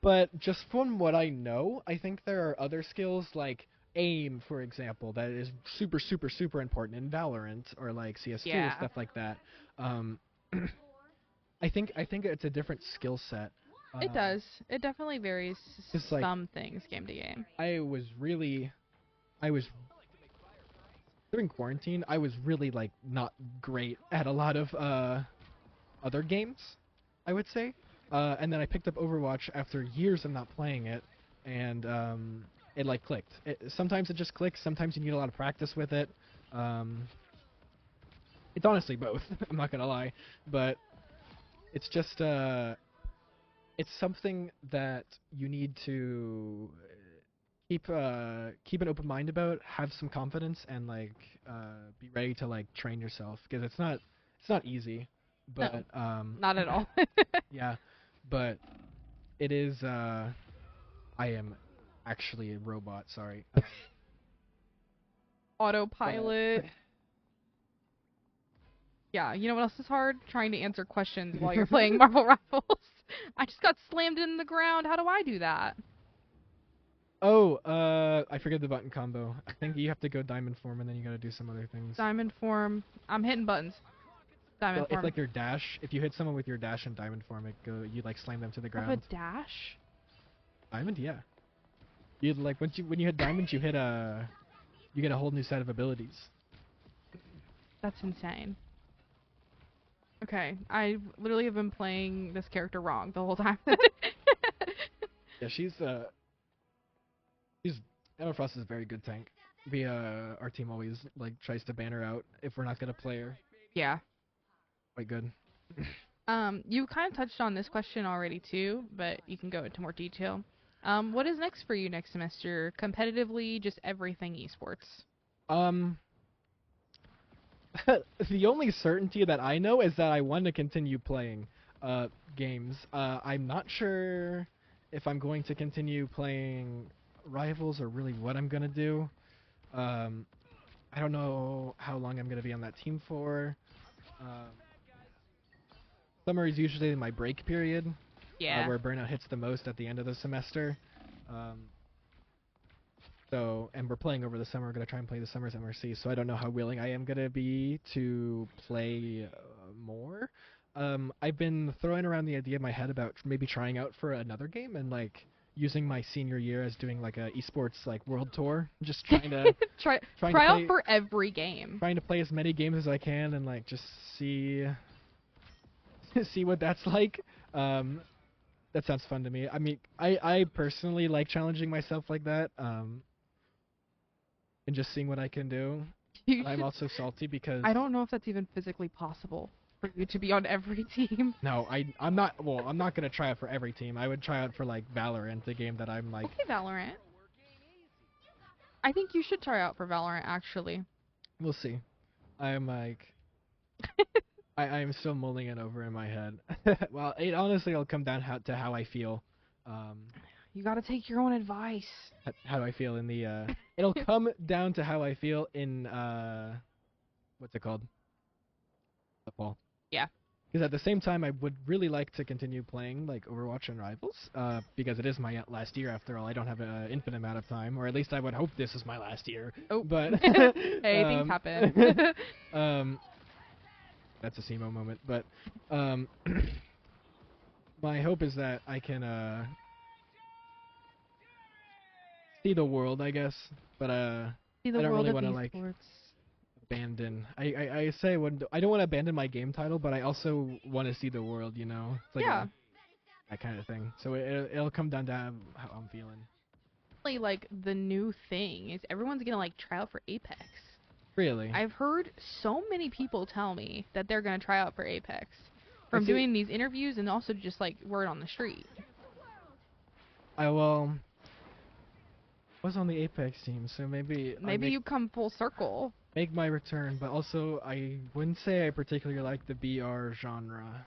but just from what I know, I think there are other skills like aim, for example, that is super super super important in Valorant or like CS2, Yeah. stuff like that. Um, I think it's a different skill set. It does. It definitely varies Just like some things game to game. I was really I was during quarantine, I was really like not great at a lot of other games, I would say. And then I picked up Overwatch after years of not playing it, and it like clicked. Sometimes it just clicks. Sometimes you need a lot of practice with it. Um, it's honestly both. I'm not gonna lie, but it's just it's something that you need to keep an open mind about, have some confidence, and like be ready to like train yourself, because it's not easy, No, but not at all. yeah, but it is. I am actually a robot. Sorry, but Autopilot. Yeah, you know what else is hard? Trying to answer questions while you're playing Marvel Rivals. I just got slammed in the ground. How do I do that? oh, I forget the button combo. I think you have to go diamond form and then you gotta do some other things. Diamond form. I'm hitting buttons. Well, Diamond it's form. like your dash. If you hit someone with your dash and diamond form, you like slam them to the I have a ground. dash? Diamond, yeah. You like when you hit diamond, you get a whole new set of abilities. That's insane. Okay, I literally have been playing this character wrong the whole time. Yeah, she's Emma Frost is a very good tank. Our team always like tries to ban her out if we're not gonna play her. Yeah. Quite good. You kind of touched on this question already too, but you can go into more detail. What is next for you next semester? Competitively, just everything esports. Um, the only certainty that I know is that I want to continue playing games. I'm not sure if I'm going to continue playing Rivals or really what I'm gonna do. Um, I don't know how long I'm gonna be on that team for. Um, summer is usually my break period, Yeah. where burnout hits the most at the end of the semester. Um, and we're playing over the summer. We're gonna try and play the summer's MRC. So I don't know how willing I am gonna be to play more. I've been throwing around the idea in my head about maybe trying out for another game and like using my senior year as doing like a esports like world tour. Just trying to try trying to try out play for every game. trying to play as many games as I can and like just see see what that's like. Um, that sounds fun to me. I mean, I personally like challenging myself like that. And just seeing what I can do. You And I'm should. also salty because I don't know if that's even physically possible for you to be on every team. no, I'm not. Well, I'm not gonna try out for every team. I would try out for like Valorant, the game that I'm like. Okay, Valorant. I think you should try out for Valorant actually. We'll see. I'm like. I'm still mulling it over in my head. Well, it honestly will come down to how I feel. Um, You gotta take your own advice. how do I feel in the? It'll come down to how I feel in what's it called? Football. Yeah. Because at the same time, I would really like to continue playing like Overwatch and Rivals, because it is my last year after all. I don't have an infinite amount of time, or at least I would hope this is my last year. Oh. But Hey, things happen. That's a SEMO moment. But my hope is that I can see the world, I guess. But See the I don't world really of want to like esports. abandon. I say I don't want to abandon my game title, but I also want to see the world. You know, it's like Yeah. that kind of thing. So it'll come down to how I'm feeling. Really, like the new thing is everyone's gonna like try out for Apex. Really, I've heard so many people tell me that they're gonna try out for Apex I from see- doing these interviews and also just like word on the street. I was on the Apex team, so maybe Maybe you come full circle. make my return. But also, I wouldn't say I particularly like the BR genre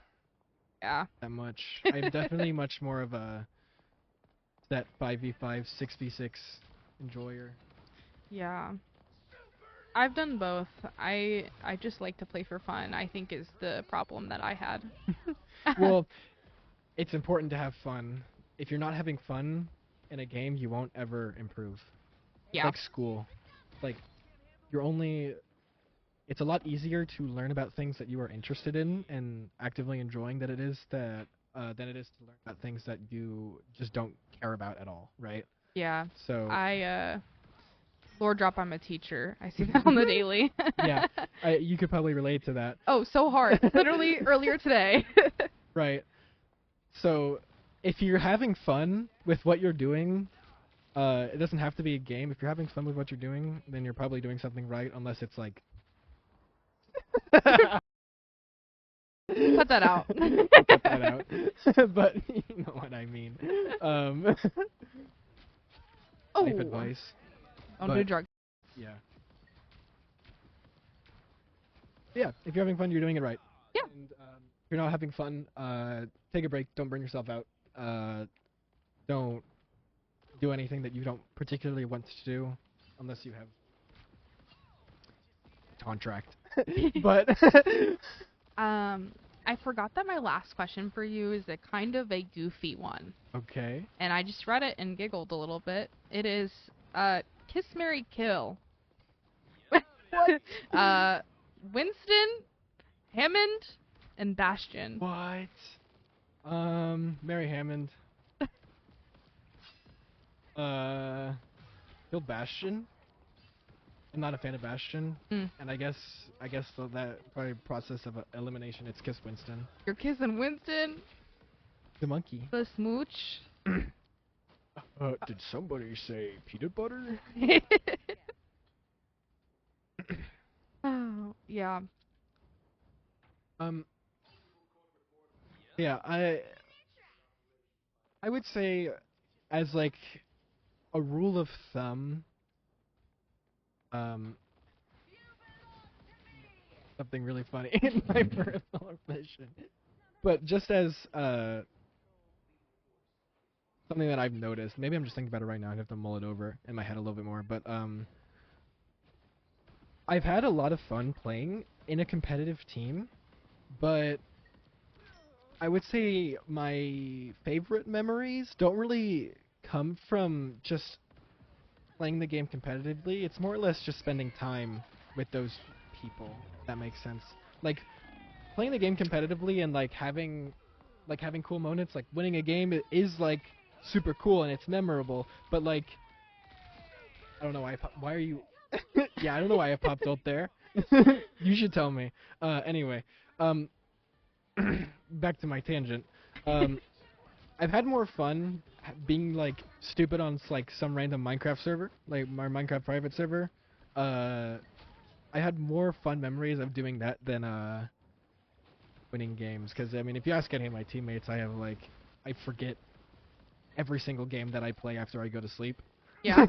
Yeah. that much. I'm definitely much more of a that 5v5, 6v6 enjoyer. Yeah. I've done both. I just like to play for fun, I think is the problem that I had. Well, it's important to have fun. If you're not having fun in a game, you won't ever improve. Yeah. Like school. Like you're only it's a lot easier to learn about things that you are interested in and actively enjoying than it is to learn about things that you just don't care about at all, right? Yeah. So Lord drop, I'm a teacher. I see that on the daily. yeah, you could probably relate to that. Oh, so hard. Literally earlier today. Right. So if you're having fun with what you're doing, it doesn't have to be a game. If you're having fun with what you're doing, then you're probably doing something right, unless it's like. Cut that out. Cut that out. But you know what I mean. Oh. Life advice. Don't but- do drugs. Yeah. Yeah, if you're having fun, you're doing it right. Yeah. And if you're not having fun, take a break. Don't burn yourself out. Don't do anything that you don't particularly want to do, unless you have contract. But I forgot that my last question for you is a kind of a goofy one. okay. And I just read it and giggled a little bit. It is, kiss, marry, kill. Winston, Hammond, and Bastion. What? Mary Hammond. Bill Bastion. I'm not a fan of Bastion, Mm. and I guess that probably process of elimination. It's Kiss Winston, You're kissing Winston, the monkey. the smooch. Did somebody say peanut butter? Oh, yeah. Yeah, I would say, as like a rule of thumb, something really funny in my personal opinion, but just as something that I've noticed. Maybe I'm just thinking about it right now. I have to mull it over in my head a little bit more, but I've had a lot of fun playing in a competitive team, but I would say my favorite memories don't really come from just playing the game competitively. It's more or less just spending time with those people. If that makes sense. Like playing the game competitively and like having cool moments, like winning a game is like super cool and it's memorable. But like I don't know why are you? Yeah, I don't know why I popped out there. You should tell me. Anyway, um, back to my tangent. Um, I've had more fun being like stupid on like some random Minecraft server, like my Minecraft private server. Uh, I had more fun memories of doing that than winning games. Because I mean, if you ask any of my teammates, I forget every single game that I play after I go to sleep. Yeah.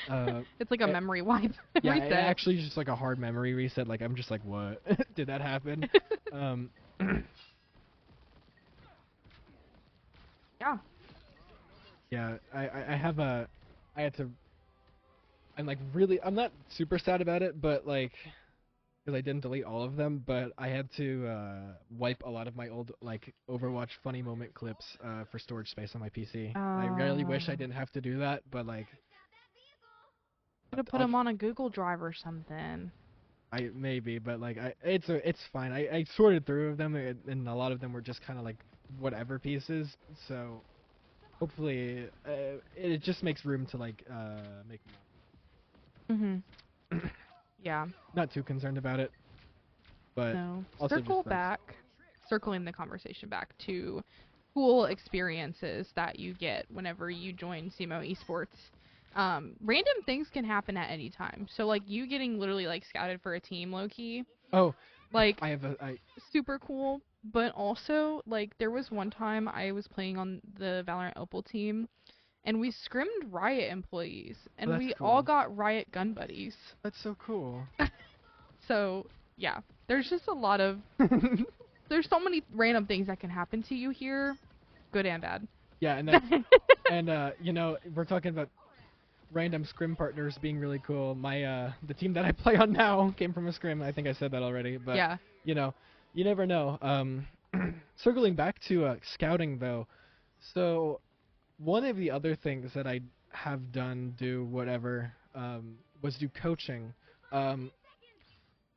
uh, It's like a eh, memory wipe yeah, it reset. actually is just like a hard memory reset. Like I'm just like, what did that happen? Um, Yeah. yeah, I have a, I had to. I'm not super sad about it, but like because I didn't delete all of them, but I had to wipe a lot of my old like Overwatch funny moment clips for storage space on my PC. And I really wish I Um, didn't have to do that, but like Could have put I'll, them on a Google Drive or something. I maybe, but like it's fine. I sorted through of them, and a lot of them were just kind of like whatever pieces. So hopefully it just makes room to like make Mhm. Yeah. not too concerned about it, but So also just like circling the conversation back to cool experiences that you get whenever you join SEMO Esports. Random things can happen at any time. So like you getting literally like scouted for a team, low key, oh like I have a I super cool. But also like there was one time I was playing on the Valorant Opal team and we scrimmed Riot employees oh, and that's we all cool. got Riot gun buddies. That's so cool. So yeah, there's just a lot of there's so many random things that can happen to you here, good and bad. Yeah, and that's and we're talking about random scrim partners being really cool. My the team that I play on now came from a scrim. I think I said that already, but Yeah. you know, you never know. Circling back to scouting though, so one of the other things that I have done, do whatever, was do coaching, um,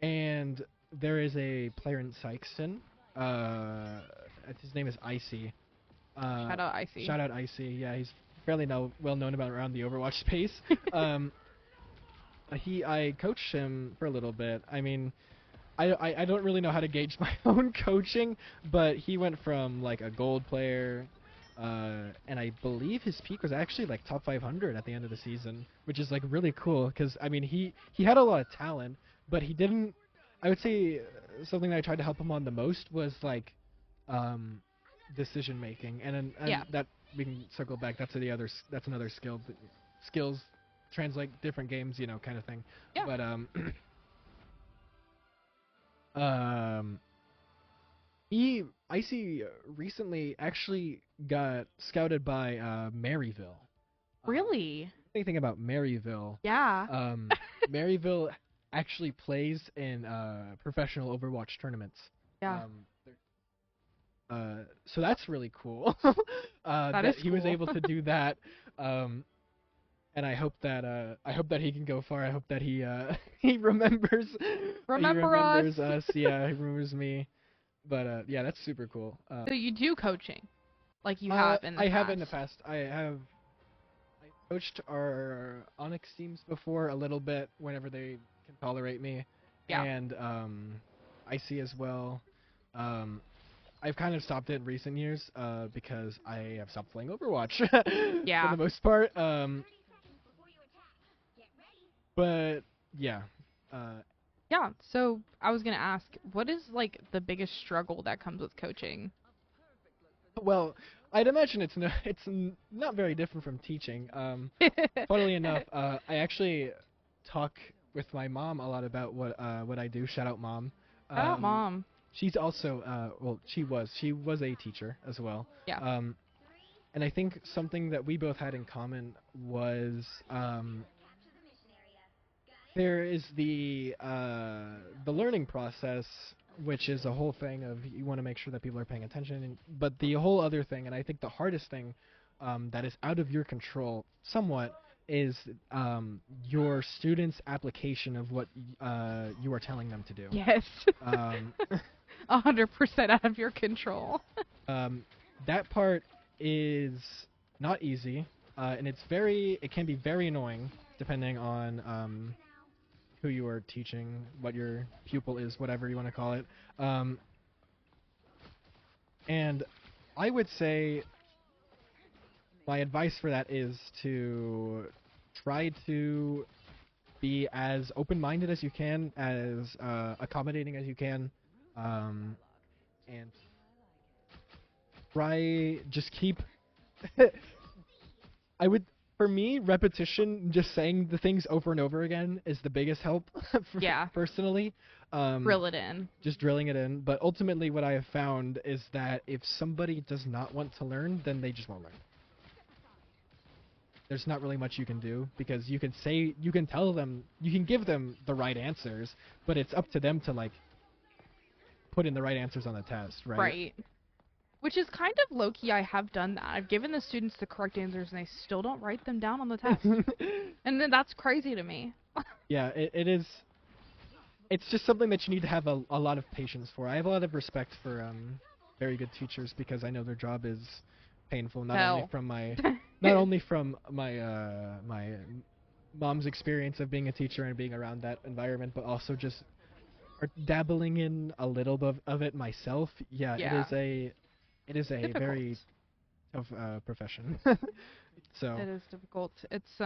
and there is a player in Sykeston. Uh, his name is Icy. Uh, Shout out Icy. Shout out Icy. Yeah, he's fairly well known about around the Overwatch space. Um, I coached him for a little bit. I mean, I don't really know how to gauge my own coaching, but he went from like a gold player, and I believe his peak was actually like top 500 at the end of the season, which is like really cool because I mean he had a lot of talent, but he didn't. I would say something that I tried to help him on the most was like um, decision making, and Yeah. that we can circle back. That's another skill. Skills translate different games, kind of thing. Yeah. But um, he Icy recently actually got scouted by Maryville. Really? Anything about Maryville? Yeah. Um, Maryville actually plays in professional Overwatch tournaments. Yeah. Um, so that's really cool That that is he was cool. able to do that. Um, and I hope that he can go far. I hope that he he Remember us. remembers us. Yeah, he remembers me. But yeah, that's super cool. So you do coaching, like you have in the I have in the past. past. I coached our Onyx teams before a little bit whenever they can tolerate me, Yeah. and Icy as well. Um, I've kind of stopped it in recent years because I have stopped playing Overwatch for Yeah. the most part. But yeah, uh, Yeah. So I was gonna ask, what is like the biggest struggle that comes with coaching? well, I'd imagine not very different from teaching. Funnily enough, I actually talk with my mom a lot about what I do. Shout out, mom. Shout out, Um, mom. she's also well, she was a teacher as well. Yeah. Um, and I think something that we both had in common was there is the learning process which is a whole thing of you want to make sure that people are paying attention. But the whole other thing, and I think the hardest thing that is out of your control somewhat, is your students' application of what you are telling them to do. Yes. Um, 100% out of your control. that part is not easy, and it can be very annoying depending on who you are teaching, what your pupil is, whatever you want to call it. And I would say my advice for that is to try to be as open-minded as you can, as accommodating as you can, and just keep. I would, for me, repetition, just saying the things over and over again is the biggest help. Yeah. Personally. Drill it in. Just drilling it in. But ultimately, what I have found is that if somebody does not want to learn, then they just won't learn. There's not really much you can do, because you can tell them, you can give them the right answers, but it's up to them to like put in the right answers on the test, right? Right. Which is kind of low-key. I have done that. I've given the students the correct answers, and they still don't write them down on the test. And then that's crazy to me. Yeah, it is. It's just something that you need to have a lot of patience for. I have a lot of respect for very good teachers, because I know their job is painful, not only from my my mom's experience of being a teacher and being around that environment, but also just dabbling in a little bit of it myself. Yeah, Yeah. it is a Difficult. very tough profession. So It is difficult. It's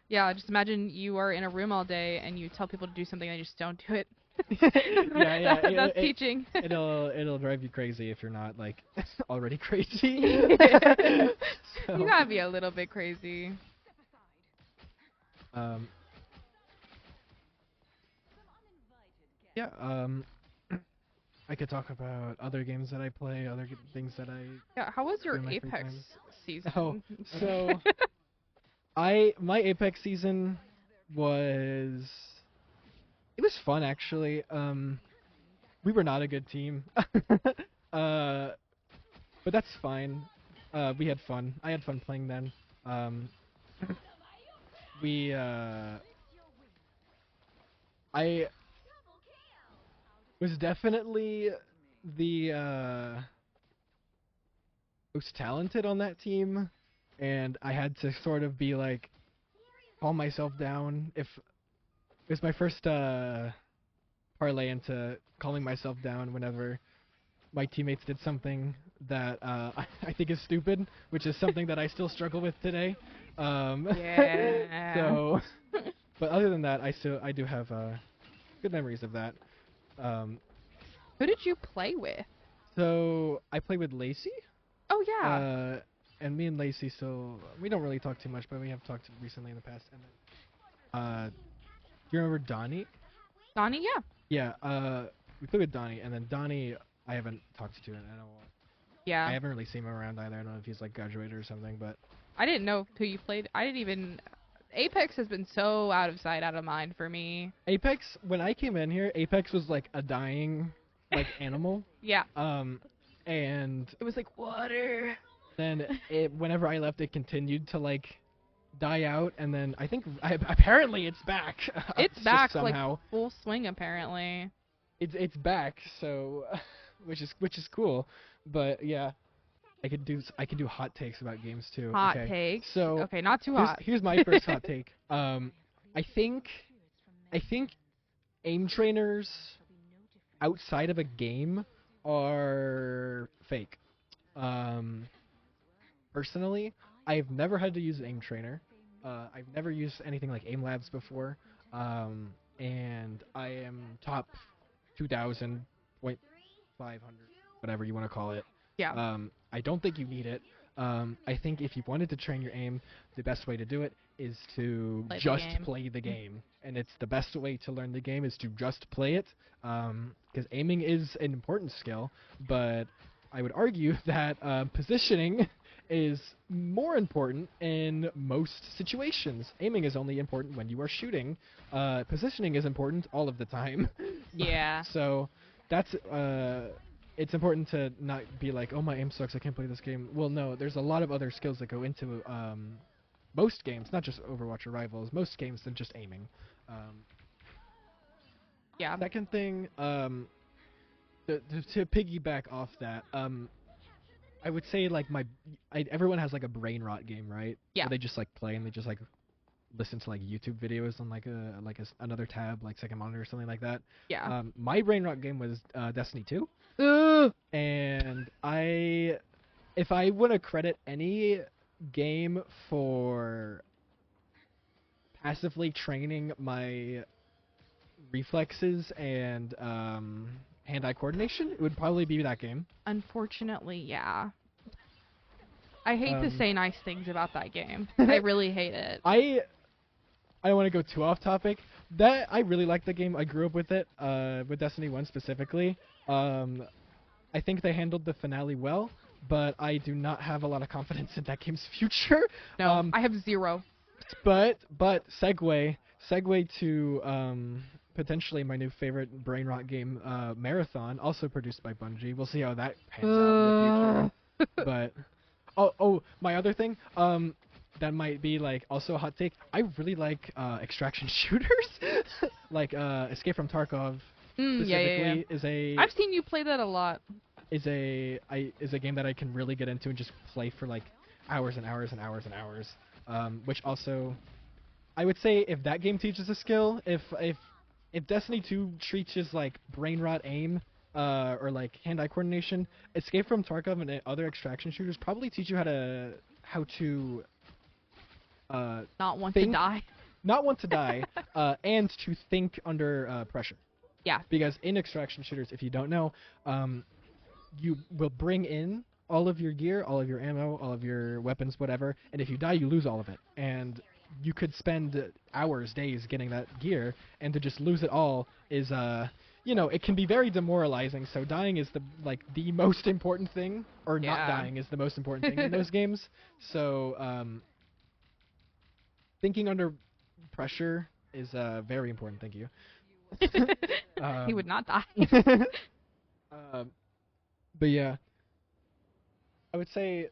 yeah, just imagine you are in a room all day and you tell people to do something and they just don't do it. yeah, That's teaching. it'll drive you crazy if you're not like already crazy. So, You gotta be a little bit crazy. Yeah, I could talk about other games that I play, other things that I Yeah, how was your in my free Apex time. season? Oh, so my Apex season was it was fun actually. We were not a good team. But that's fine. We had fun. I had fun playing then. We I was definitely the most talented on that team, and I had to sort of be like calm myself down. If it was my first parlay into calming myself down whenever my teammates did something that I think is stupid, which is something that I still struggle with today. Yeah. So, but other than that, I do have good memories of that. Who did you play with? So I play with Lacey. Oh yeah. And me and Lacey, so we don't really talk too much, but we have talked recently in the past. And then, do you remember Donnie? Donnie, yeah. Yeah, we played with Donnie, and then Donnie, I haven't talked to in a while. Yeah. I haven't really seen him around either. I don't know if he's like graduated or something, but I didn't know who you played. I didn't even. Apex has been so out of sight, out of mind for me. Apex, when I came in here, Apex was like a dying, like animal. Yeah. And It was like water. then whenever I left, it continued to like die out, and then I think apparently it's back. It's just back somehow. like full swing apparently. It's back, so which is cool. But yeah, I could do hot takes about games too. Hot okay. takes. So Okay, not too hot. here's my first hot take. I think aim trainers outside of a game are fake. Personally, I've never had to use an aim trainer. I've never used anything like aim labs before. And I am top 2,000 point 500, whatever you want to call it. Yeah. I don't think you need it. I think if you wanted to train your aim, the best way to do it is to Play the just game. play the game. And it's the best way to learn the game is to just play it. Because aiming is an important skill, but I would argue that positioning is more important in most situations. Aiming is only important when you are shooting. Positioning is important all of the time. Yeah. So that's it's important to not be like, oh, my aim sucks, I can't play this game. Well, no, there's a lot of other skills that go into most games, not just Overwatch or Rivals, most games than just aiming. Um, Yeah. Second thing, to piggyback off that, I would say like everyone has like a brain rot game, right? Yeah. Where they just like play and they just like listen to like YouTube videos on like another tab, like second monitor or something like that. Yeah. My brain rot game was Destiny 2, and if I want to credit any game for passively training my reflexes and hand-eye coordination, it would probably be that game. Unfortunately, yeah. I hate to Um, say nice things about that game. I really hate it. I don't want to go too off topic. That I really like the game. I grew up with it, with Destiny 1 specifically. I think they handled the finale well, but I do not have a lot of confidence in that game's future. No, I have 0. But segue to potentially my new favorite brain rot game, Marathon, also produced by Bungie. We'll see how that pans out in the future. But my other thing, that might be like also a hot take. I really like extraction shooters, like Escape from Tarkov specifically Yeah. is a I've seen you play that a lot. is a game that I can really get into and just play for like hours and hours and hours and hours. Which also, I would say, if that game teaches a skill, if Destiny 2 teaches like brain rot aim, or like hand-eye coordination, Escape from Tarkov and other extraction shooters probably teach you how to Not want to think, die. not want to die, and to think under pressure. Yeah. Because in extraction shooters, if you don't know, you will bring in all of your gear, all of your ammo, all of your weapons, whatever, and if you die, you lose all of it. And you could spend hours, days getting that gear, and to just lose it all is, it can be very demoralizing. So dying is the most important thing, or not Yeah. dying is the most important thing in those games. So thinking under pressure is very important. Thank you. He would not die. But yeah, I would say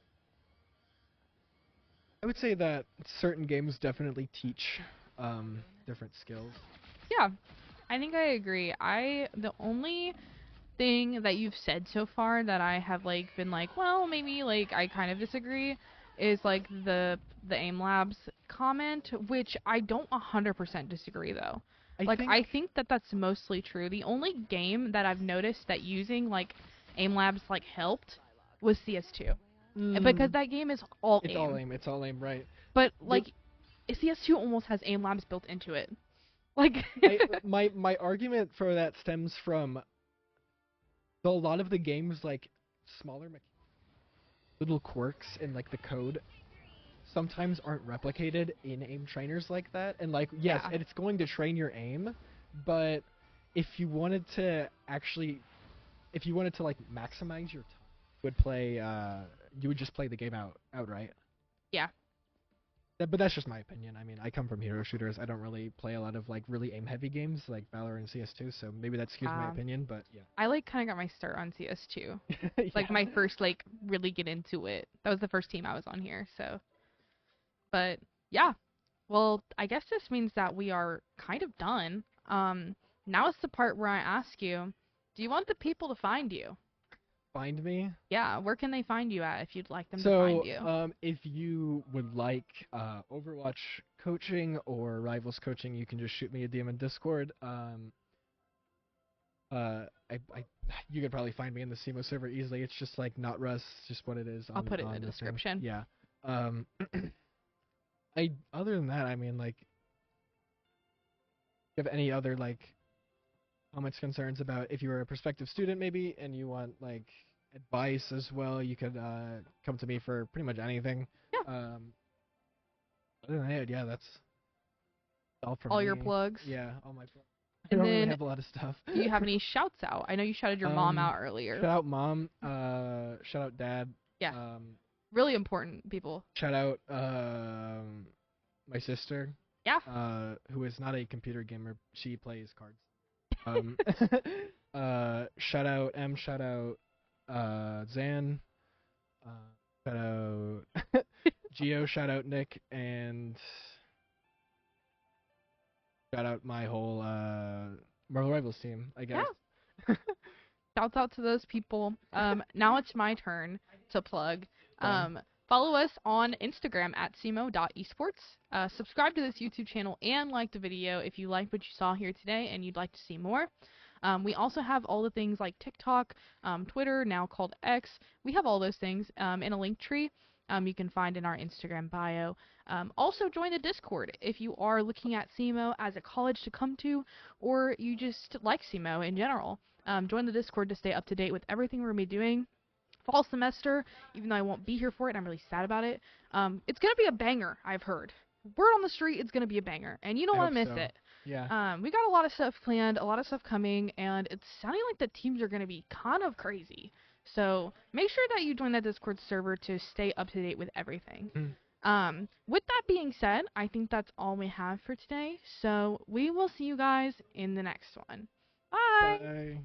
that certain games definitely teach different skills. Yeah, I think I agree. The only thing that you've said so far that I have like been like, well, maybe like I kind of disagree is like the aim labs comment, which I don't 100% disagree though. I think that that's mostly true. The only game that I've noticed that using like aim labs like helped was CS2. Because that game is all It's aim. all aim. It's all aim, right? But like CS2 almost has aim labs built into it. Like my argument for that stems from a lot of the games like smaller little quirks in like the code sometimes aren't replicated in aim trainers like that. And like yes, Yeah. it's going to train your aim, but if you wanted to like maximize your time, you would just play the game outright. Yeah. But that's just my opinion. I mean, I come from hero shooters. I don't really play a lot of like really aim-heavy games like Valor and CS2, so maybe that skews my opinion. But yeah, I like kind of got my start on CS2. yeah. Like my first like really get into it. That was the first team I was on here. So, but yeah. Well, I guess this means that we are kind of done. Now it's the part where I ask you, do you want the people to find you? Find me. Yeah, where can they find you at if you'd like them to So, find you? if you would like Overwatch coaching or Rivals coaching, you can just shoot me a DM in Discord. You could probably find me in the SEMO server easily. It's just like not Russ, just what it is. I'll put it in on the thing. description. Yeah. Other than that, I mean, like, you have any other like comments, concerns about if you're a prospective student maybe and you want like advice as well, you could come to me for pretty much anything. Yeah. Other than that, yeah, that's all from All me. your plugs. Yeah, all my plugs. I And don't really then, have a lot of stuff. do you have any shouts out? I know you shouted your mom out earlier. Shout out mom. Shout out dad. Yeah. Really important people. Shout out my sister. Yeah. Who is not a computer gamer. She plays cards. Um, shout out M, shout out Zan, shout out Geo, shout out Nick, and shout out my whole Marvel Rivals team, I Yeah. guess. Shouts out to those people. Now it's my turn to plug. Fun. Follow us on Instagram at simo.esports. Subscribe to this YouTube channel and like the video if you liked what you saw here today and you'd like to see more. We also have all the things like TikTok, Twitter, now called X. We have all those things in a link tree you can find in our Instagram bio. Also, join the Discord if you are looking at SEMO as a college to come to, or you just like SEMO in general. Join the Discord to stay up to date with everything we're going to be doing. Fall semester, even though I won't be here for it, and I'm really sad about it. It's going to be a banger, I've heard. Word on the street, it's going to be a banger, and you don't I want hope to miss so. it. Yeah. We got a lot of stuff planned, a lot of stuff coming, and it's sounding like the teams are going to be kind of crazy. So make sure that you join that Discord server to stay up to date with everything. Mm. With that being said, I think that's all we have for today. So we will see you guys in the next one. Bye! Bye.